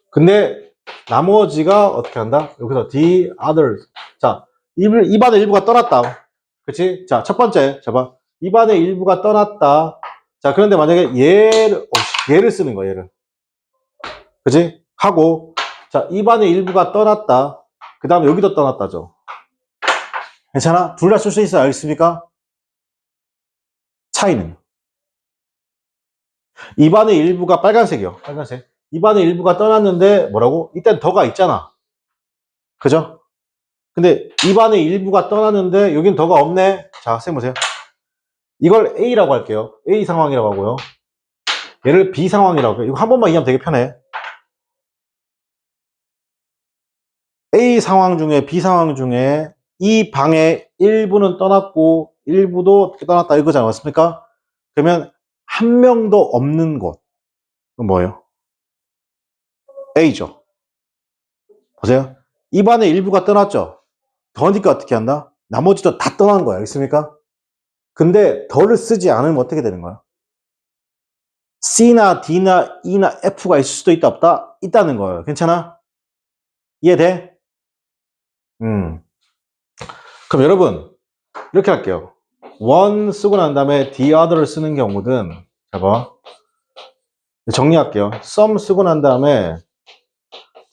근데 나머지가 어떻게 한다? 여기서 the others. 자, 입안의 일부가 떠났다. 그치? 자, 첫 번째. 잡아. 입안의 일부가 떠났다. 자, 그런데 만약에 얘를 쓰는 거야, 얘를. 그치? 하고, 자, 입안의 일부가 떠났다. 그 다음에 여기도 떠났다죠. 괜찮아? 둘 다 쓸 수 있어. 알겠습니까? 차이는. 입안의 일부가 빨간색이요. 빨간색. 입안의 일부가 떠났는데, 뭐라고? 일단 더가 있잖아. 그죠? 근데 입안의 일부가 떠났는데, 여긴 더가 없네. 자, 선생님 보세요. 이걸 A라고 할게요. A 상황이라고 하고요. 얘를 B 상황이라고 해요. 이거 한 번만 이해하면 되게 편해. A 상황 중에 B 상황 중에 이 방의 일부는 떠났고 일부도 어떻게 떠났다 이거지 않았습니까? 그러면 한 명도 없는 곳. 그건 뭐예요? A죠. 보세요. 이 반의 일부가 떠났죠. 더니까 어떻게 한다? 나머지도 다 떠난 거야. 알겠습니까? 근데 더를 쓰지 않으면 어떻게 되는 거야? C나 D나 E나 F가 있을 수도 있다 없다? 있다는 거예요. 괜찮아? 이해돼? 그럼 여러분 이렇게 할게요. one 쓰고 난 다음에 the other를 쓰는 경우든 봐봐. 정리할게요. some 쓰고 난 다음에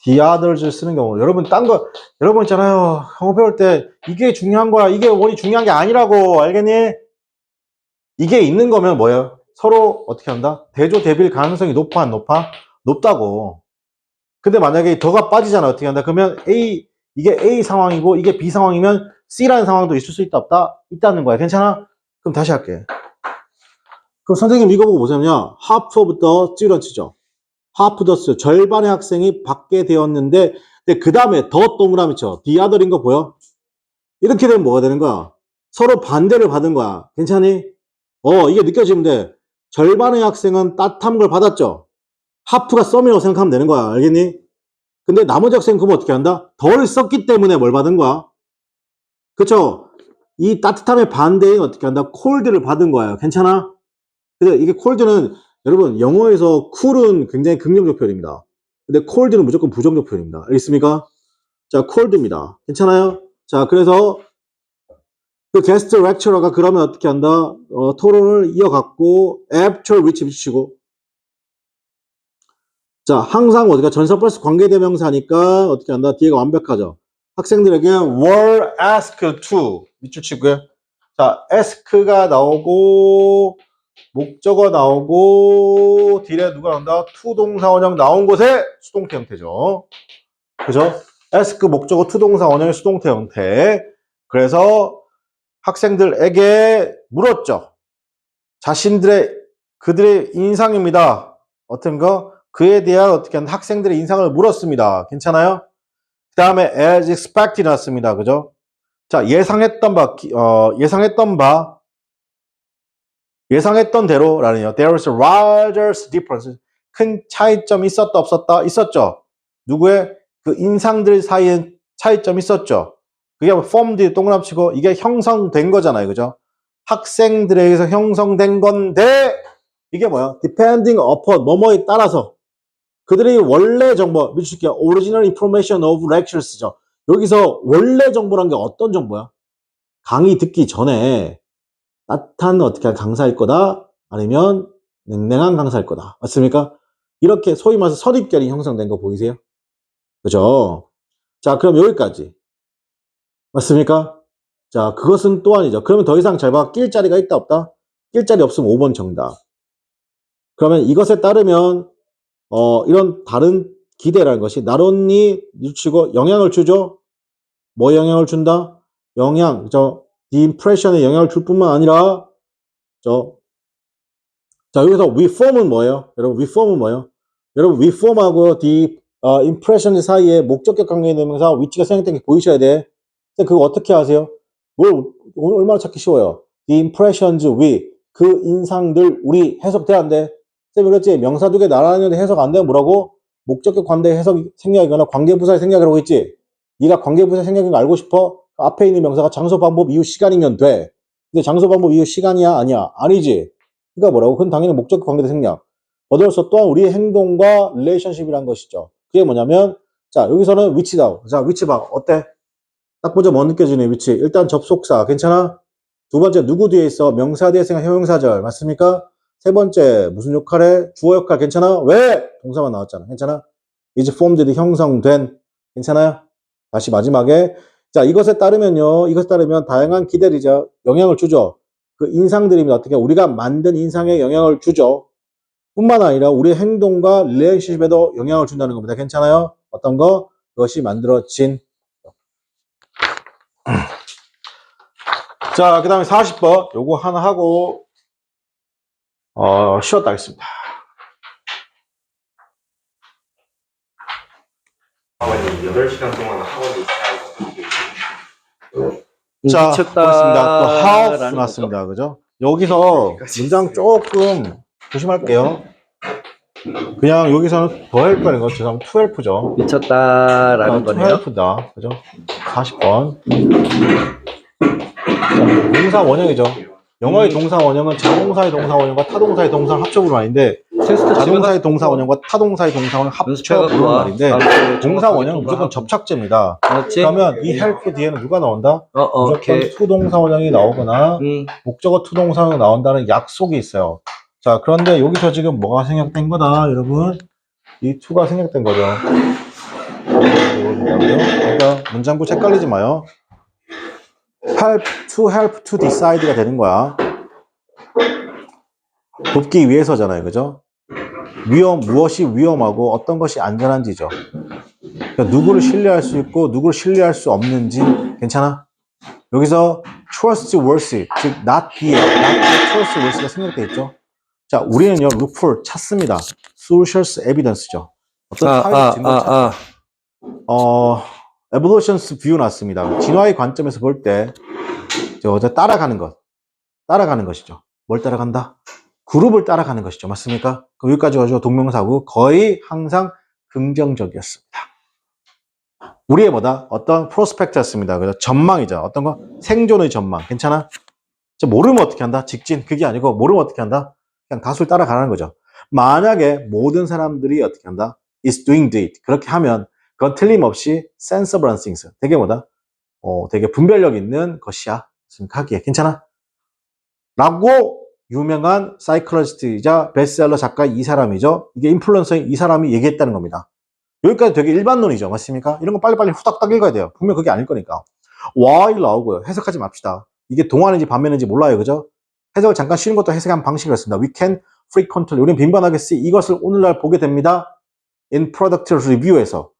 the others를 쓰는 경우 여러분 딴 거 여러분 있잖아요. 영어 배울 때 이게 중요한 거야. 이게 원이 중요한 게 아니라고. 알겠니? 이게 있는 거면 뭐예요? 서로 어떻게 한다? 대조 대비일 가능성이 높아 안 높아? 높다고. 근데 만약에 더가 빠지잖아. 어떻게 한다? 그러면 이게 A 상황이고 이게 B 상황이면 C라는 상황도 있을 수 있다 없다? 있다는 거야. 괜찮아? 그럼 다시 할게. 그럼 선생님 이거 보고 보자면요. half of the students죠. half the student. 절반의 학생이 받게 되었는데 근데 그 다음에 더 동그라미 쳐. the other인 거 보여? 이렇게 되면 뭐가 되는 거야? 서로 반대를 받은 거야. 괜찮니? 이게 느껴지면 돼. 절반의 학생은 따뜻한 걸 받았죠. 하프가 썸이라고 생각하면 되는 거야. 알겠니? 근데 나머지 학생은 그럼 어떻게 한다? 덜 썼기 때문에 뭘 받은 거야? 그쵸? 이 따뜻함의 반대인 어떻게 한다? 콜드를 받은 거야. 괜찮아? 근데 이게 콜드는 여러분 영어에서 쿨은 굉장히 긍정적 표현입니다. 근데 콜드는 무조건 부정적 표현입니다. 알겠습니까? 자, 콜드입니다. 괜찮아요? 자, 그래서 그 게스트 렉처러가 그러면 어떻게 한다? 토론을 이어갔고 actual which 붙이고 자, 항상 어디가 전사 플러스 관계대명사니까 어떻게 한다? 뒤에가 완벽하죠. 학생들에게 were asked to 밑줄 치고요. 자, ask가 나오고 목적어 나오고 뒤에 누가 나온다? to 동사 원형 나온 곳에 수동태 형태죠. 그죠? ask 목적어 to 동사 원형의 수동태 형태. 그래서 학생들에게 물었죠. 그들의 인상입니다. 어떤 거? 그에 대한 어떻게 한 학생들의 인상을 물었습니다. 괜찮아요? 그 다음에 as expected 나왔습니다. 그죠? 자, 예상했던 바, 예상했던 대로라는요. There is a larger difference. 큰 차이점이 있었다 없었다? 있었죠. 누구의? 그 인상들 사이에 차이점이 있었죠. 그게 formed 동그라치고 이게 형성된 거잖아요. 그죠? 학생들에 의해서 형성된 건데 이게 뭐야? Depending upon 뭐뭐에 따라서 그들이 원래 정보, 미치게요. Original information of lectures죠. 여기서 원래 정보란 게 어떤 정보야? 강의 듣기 전에 따뜻한 어떻게 한 강사일 거다 아니면 냉랭한 강사일 거다 맞습니까? 이렇게 소위 말해서 선입견이 형성된 거 보이세요? 그죠? 자 그럼 여기까지 맞습니까? 자 그것은 또 아니죠. 그러면 더 이상 잘 봐. 낄 자리가 있다 없다? 낄 자리 없으면 5번 정답. 그러면 이것에 따르면 이런 다른 기대라는 것이 나론니 미치고 영향을 주죠. 뭐 영향을 준다? 영향, the impression에 영향을 줄 뿐만 아니라 자, 여기서 reform은 뭐예요? 여러분, reform은 뭐예요? 여러분, reform하고 the impression 사이에 목적격 관계의 명사 위치가 생략된 게 보이셔야 돼. 그거 어떻게 하세요? 오늘 얼마나 찾기 쉬워요? The impressions we, 그 인상들 우리 해석돼야 안 돼. 쌤이 그랬지? 명사 두 개 나란히 해석 안 되면 뭐라고? 목적격 관계 해석 생략이거나 관계부사의 생략이라고 했지? 네가 관계부사 생략인 거 알고 싶어? 앞에 있는 명사가 장소, 방법, 이유, 시간이면 돼. 근데 장소, 방법, 이유, 시간이야? 아니야? 아니지? 그러니까 뭐라고? 그건 당연히 목적격 관계도 생략. 어들어서 또한 우리의 행동과 릴레이션십이라는 것이죠. 그게 뭐냐면, 자, 여기서는 위치다. 자, 위치 봐. 어때? 딱 보자 뭐 느껴지네, 위치. 일단 접속사. 괜찮아? 두 번째, 누구 뒤에 있어? 명사 뒤에 생각 형용사절. 맞습니까? 세 번째, 무슨 역할에? 주어 역할. 괜찮아? 왜? 동사만 나왔잖아. 괜찮아? is formed 형성된. 괜찮아요? 다시 마지막에. 자, 이것에 따르면 다양한 기대리죠. 영향을 주죠. 그 인상들이면 어떻게 우리가 만든 인상에 영향을 주죠. 뿐만 아니라 우리의 행동과 릴레이션십에도 영향을 준다는 겁니다. 괜찮아요? 어떤 거? 그것이 만들어진. 자, 그 다음에 40번. 요거 하나 하고, 쉬었다 하겠습니다. 학원이 8시간 동안 학원에 있어야 하고. 자, 보겠습니다. 또 how 나왔습니다. 그죠? 여기서 문장 조금 조심할게요. 그냥 여기서는 더 헬프라는 거, 죄송합니다. 2헬프죠. 미쳤다라는 거네요. 2헬프다. 그죠? 40번. 동사 원형이죠. 영어의 동사 원형은 자동사의 동사 원형과 타동사의 동사 합쳐부른 말인데, 자동사의 동사 원형과 타동사의 동사 원형 합쳐부른 말인데, 동사 원형은 무조건 접착제입니다. 그러면 이 help 뒤에는 누가 나온다? 무조건 투동사 원형이 나오거나 목적어 투동사 원형이 나온다는 약속이 있어요. 자, 그런데 여기서 지금 뭐가 생략된 거다, 여러분? 이 to가 생략된 거죠. 그러니까 문장구 헷갈리지 마요. help to decide가 되는 거야. 돕기 위해서잖아요. 그죠? 무엇이 위험하고 어떤 것이 안전한지죠. 그러니까 누구를 신뢰할 수 있고 누구를 신뢰할 수 없는지 괜찮아? 여기서 trustworthy, 즉 not be trustworthy가 생략되어 있죠. 자, 우리는요 look for 찾습니다. source evidence죠. 어떤 사회적 증거를 찾죠. evolution's view 났습니다. 진화의 관점에서 볼 때 따라가는 것이죠. 뭘 따라간다? 그룹을 따라가는 것이죠. 맞습니까? 그럼 여기까지 가지고 동명사고 거의 항상 긍정적이었습니다. 우리의 뭐다? 어떤 프로스펙트였습니다. 그래서 전망이죠. 어떤 거? 생존의 전망. 괜찮아? 모르면 어떻게 한다? 직진. 그게 아니고 모르면 어떻게 한다? 그냥 다수를 따라가는 거죠. 만약에 모든 사람들이 어떻게 한다? is doing it. 그렇게 하면 그건 틀림없이 sensible things. 되게 뭐다? 되게 분별력 있는 것이야. 하기에. 괜찮아? 라고 유명한 사이클러지스트이자 베스트셀러 작가 이 사람이죠. 이게 인플루언서인 이 사람이 얘기했다는 겁니다. 여기까지 되게 일반론이죠. 맞습니까? 이런 거 빨리빨리 후닥닥 읽어야 돼요. 분명 그게 아닐 거니까. why 나오고요. 해석하지 맙시다. 이게 동화인지 반면인지 몰라요. 그죠? 해석을 잠깐 쉬는 것도 해석한 방식이었습니다. We can frequently, 우리는 빈번하게 see 이것을 오늘날 보게 됩니다. in product review에서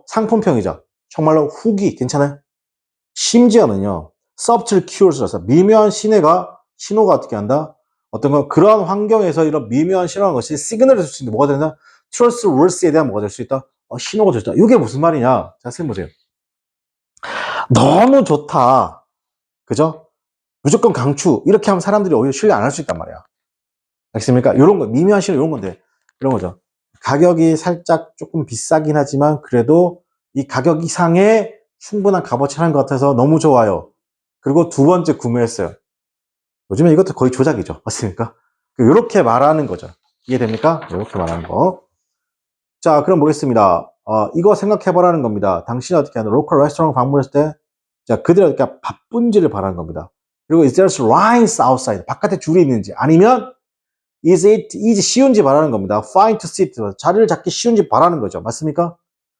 상품평이죠. 정말로 후기 괜찮아요? 심지어는요. subtle cues라서 미묘한 신호가 어떻게 한다? 어떤 거 그러한 환경에서 이런 미묘한 신호한 것이 시그널을 줄 수 있는데 뭐가 되나? trustworthy에 대한 뭐가 될 수 있다? 신호가 될 수 있다. 이게 무슨 말이냐? 자, 선생님 보세요. 너무 좋다. 그죠? 무조건 강추. 이렇게 하면 사람들이 오히려 신뢰 안 할 수 있단 말이야. 알겠습니까? 이런 거, 미묘한 실험 이런 건데, 이런 거죠. 가격이 살짝 조금 비싸긴 하지만, 그래도 이 가격 이상의 충분한 값어치를 하는 것 같아서 너무 좋아요. 그리고 두 번째 구매했어요. 요즘에 이것도 거의 조작이죠. 맞습니까? 이렇게 말하는 거죠. 이해됩니까? 이렇게 말하는 거. 자, 그럼 보겠습니다. 이거 생각해보라는 겁니다. 당신이 어떻게 하는 로컬 레스토랑 방문했을 때, 자, 그들이 어떻게 바쁜지를 바라는 겁니다. 그리고 is there lines outside? 바깥에 줄이 있는지, 아니면 is it easy 쉬운지 바라는 겁니다. find to sit 자리를 잡기 쉬운지 바라는 거죠. 맞습니까?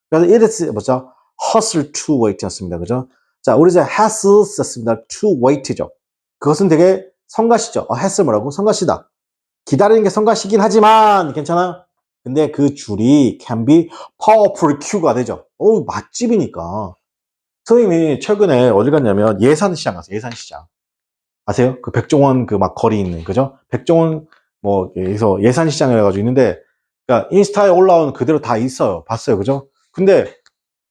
그래서 it is 뭐죠? hustle to wait였습니다. 그죠? 자, 우리 이제 hassle 썼습니다. to wait죠. 그것은 되게 성가시죠. hassle 뭐라고? 성가시다. 기다리는 게 성가시긴 하지만 괜찮아요? 근데 그 줄이 can be powerful cue가 되죠. 맛집이니까. 선생님이 최근에 어디 갔냐면 예산시장 갔어요. 예산시장. 아세요? 그 백종원 그 막 거리 있는, 그죠? 백종원 뭐 여기서 예산시장이라 가지고 있는데, 그러니까 인스타에 올라온 그대로 다 있어요. 봤어요. 그죠? 근데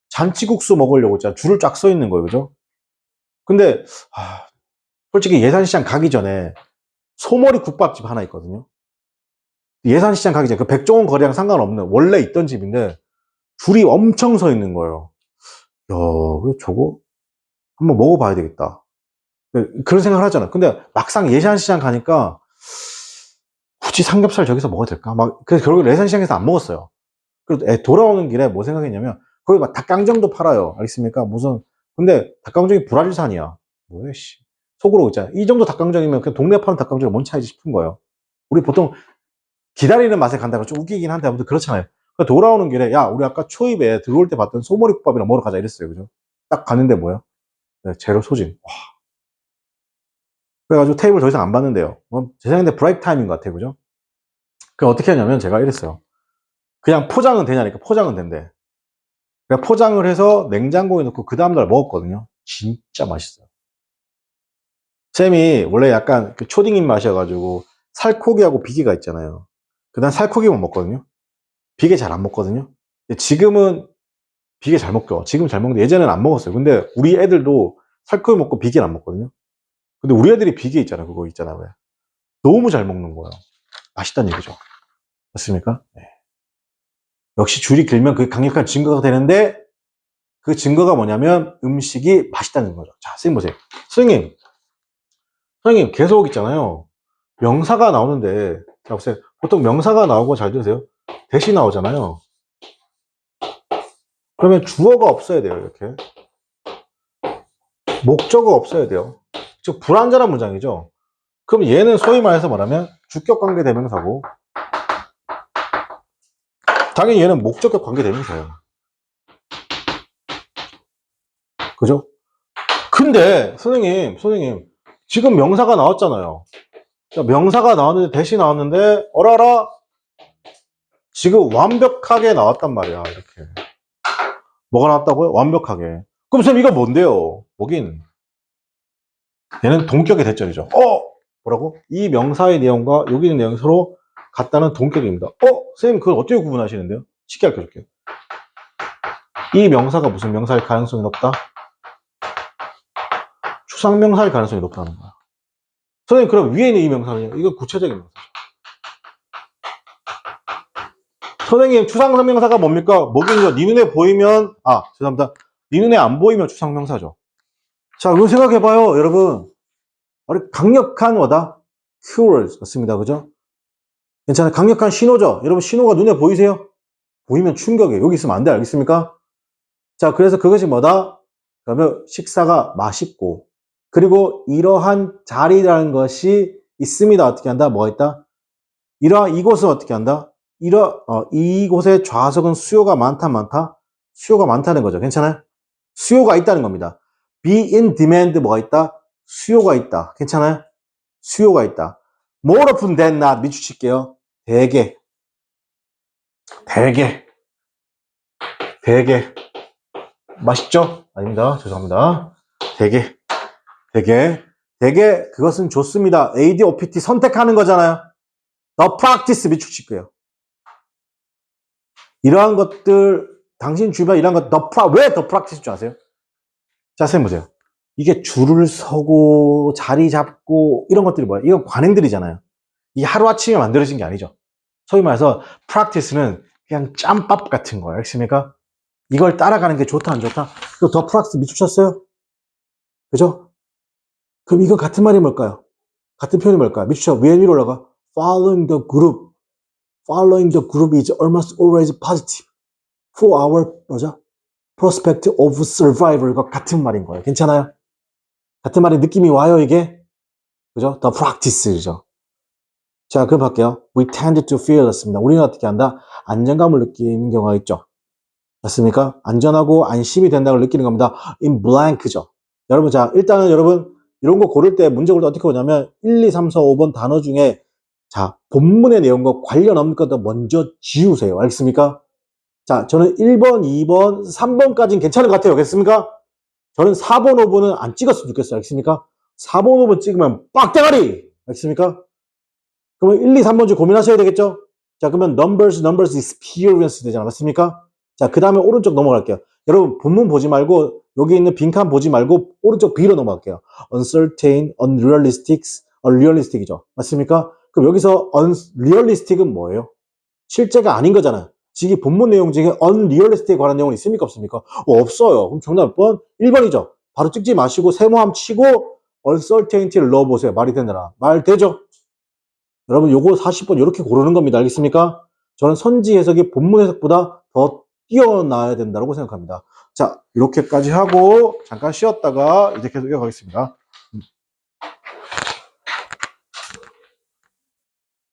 잔치국수 먹으려고 진짜 줄을 쫙 서 있는 거예요. 그죠? 근데 솔직히 예산시장 가기 전에 소머리 국밥집 하나 있거든요. 예산시장 가기 전에 그 백종원 거리랑 상관없는 원래 있던 집인데 줄이 엄청 서 있는 거예요. 야, 저거 한번 먹어봐야 되겠다. 그런 생각을 하잖아. 근데 막상 예산시장 가니까 굳이 삼겹살 저기서 먹어도 될까? 그래서 결국 예산시장에서 안 먹었어요. 그리고 돌아오는 길에 뭐 생각했냐면, 거기 막 닭강정도 팔아요. 알겠습니까? 근데 닭강정이 브라질산이야. 뭐야, 씨. 속으로 있잖아. 이 정도 닭강정이면 그냥 동네 파는 닭강정이 뭔 차이지 싶은 거예요. 우리 보통 기다리는 맛에 간다고 좀 웃기긴 한데, 아무튼 그렇잖아요. 그러니까 돌아오는 길에, 야, 우리 아까 초입에 들어올 때 봤던 소머리국밥이랑 먹으러 가자 이랬어요. 그죠? 딱 갔는데 뭐야? 네, 제로 소진. 와. 그래가지고 테이블 더 이상 안 봤는데요. 제 생각에 브레이크 타임인 것 같아요. 그죠? 그 어떻게 하냐면 제가 이랬어요. 그냥 포장은 되냐니까 포장은 된대. 그냥 포장을 해서 냉장고에 넣고 그 다음날 먹었거든요. 진짜 맛있어요. 쌤이 원래 약간 그 초딩 입맛이어가지고 살코기하고 비계가 있잖아요. 그다음 살코기만 먹거든요. 비계 잘 안 먹거든요. 근데 지금은 비계 잘 먹죠. 지금 잘 먹는데 예전에는 안 먹었어요. 근데 우리 애들도 살코기 먹고 비계는 안 먹거든요. 근데 우리 애들이 비계 있잖아요. 그거 있잖아요. 왜? 너무 잘 먹는 거예요. 맛있다는 얘기죠. 맞습니까? 네. 역시 줄이 길면 그게 강력한 증거가 되는데, 그 증거가 뭐냐면 음식이 맛있다는 거죠. 자, 선생님 보세요. 선생님 계속 있잖아요. 명사가 나오는데, 자, 보세요. 보통 명사가 나오고 잘 들으세요. 대시 나오잖아요. 그러면 주어가 없어야 돼요. 이렇게. 목적어가 없어야 돼요. 즉 불완전한 문장이죠. 그럼 얘는 소위 말해서 말하면 주격 관계 대명사고, 당연히 얘는 목적격 관계 대명사예요. 그죠? 근데 선생님 지금 명사가 나왔잖아요. 명사가 나왔는데 대시 나왔는데 어라라 지금 완벽하게 나왔단 말이야. 이렇게 뭐가 나왔다고요? 완벽하게. 그럼 쌤 이거 뭔데요? 뭐긴 얘는 동격의 대절이죠. 뭐라고? 이 명사의 내용과 여기 있는 내용이 서로 같다는 동격입니다. 쌤 그걸 어떻게 구분하시는데요? 쉽게 알려줄게요. 이 명사가 무슨 명사일 가능성이 높다? 추상명사일 가능성이 높다는 거야. 선생님 그럼 위에 있는 이 명사는요? 이거 구체적인 명사죠. 선생님 추상명사가 뭡니까? 뭐긴요? 네 눈에 보이면 죄송합니다. 네 눈에 안 보이면 추상명사죠. 자, 이거 생각해봐요, 여러분. 강력한 뭐다? keywords 맞습니다, 그죠? 괜찮아요. 강력한 신호죠. 여러분 신호가 눈에 보이세요? 보이면 충격이에요. 여기 있으면 안 돼, 알겠습니까? 자, 그래서 그것이 뭐다? 그러면 식사가 맛있고, 그리고 이러한 자리라는 것이 있습니다. 어떻게 한다? 뭐가 있다? 이곳은 어떻게 한다? 이곳의 좌석은 수요가 많다? 수요가 많다는 거죠. 괜찮아요? 수요가 있다는 겁니다. be in demand 뭐가 있다? 수요가 있다. 괜찮아요? 수요가 있다. more often than not 밑줄칠게요. 대개. 맛있죠? 아닙니다. 죄송합니다. 대개 그것은 좋습니다. AD, OPT 선택하는 거잖아요. The practice 밑줄칠게요. 이러한 것들 당신 주변 이러한 것 왜 the practice 줄 아세요? 자, 선생님 보세요. 이게 줄을 서고 자리 잡고 이런 것들이 뭐야? 이건 관행들이잖아요. 이게 하루아침에 만들어진 게 아니죠. 소위 말해서 practice는 그냥 짬밥 같은 거예요. 알겠습니까? 이걸 따라가는 게 좋다 안 좋다? 또 더 practice 미치셨어요? 그죠? 그럼 이건 같은 말이 뭘까요? 같은 표현이 뭘까요? 미치죠? 왜 위로 올라가? Following the group. Following the group is almost always positive for our 뭐죠? prospect of survival과 같은 말인 거예요. 괜찮아요? 같은 말의 느낌이 와요, 이게? 그죠? 더 practice죠. 자, 그럼 할게요. We tend to feel 습니다. 우리는 어떻게 한다? 안정감을 느끼는 경우가 있죠. 맞습니까? 안전하고 안심이 된다고 느끼는 겁니다. in blank죠. 여러분, 자, 일단은 여러분, 이런 거 고를 때 문제 고를 때 어떻게 보냐면, 1, 2, 3, 4, 5번 단어 중에, 자, 본문의 내용과 관련 없는 것도 먼저 지우세요. 알겠습니까? 자, 저는 1번, 2번, 3번까지는 괜찮은 것 같아요. 알겠습니까? 저는 4번, 5번은 안 찍었으면 좋겠어요. 알겠습니까? 4번, 5번 찍으면 빡대가리! 알겠습니까? 그러면 1, 2, 3번 좀 고민하셔야 되겠죠? 자, 그러면 numbers experience 되잖아. 맞습니까? 자, 그 다음에 오른쪽 넘어갈게요. 여러분, 본문 보지 말고, 여기 있는 빈칸 보지 말고, 오른쪽 B로 넘어갈게요. uncertain, unrealistic이죠. 맞습니까? 그럼 여기서 unrealistic은 뭐예요? 실제가 아닌 거잖아요. 지금 본문 내용 중에 unrealistic에 관한 내용은 있습니까? 없습니까? 없어요. 그럼 정답 몇 번? 1번이죠. 바로 찍지 마시고, 세모함 치고, uncertainty를 넣어보세요. 말이 되느라. 말 되죠? 여러분, 요거 40번 이렇게 고르는 겁니다. 알겠습니까? 저는 선지 해석이 본문 해석보다 더 뛰어나야 된다고 생각합니다. 자, 이렇게까지 하고 잠깐 쉬었다가 이제 계속 이어가겠습니다.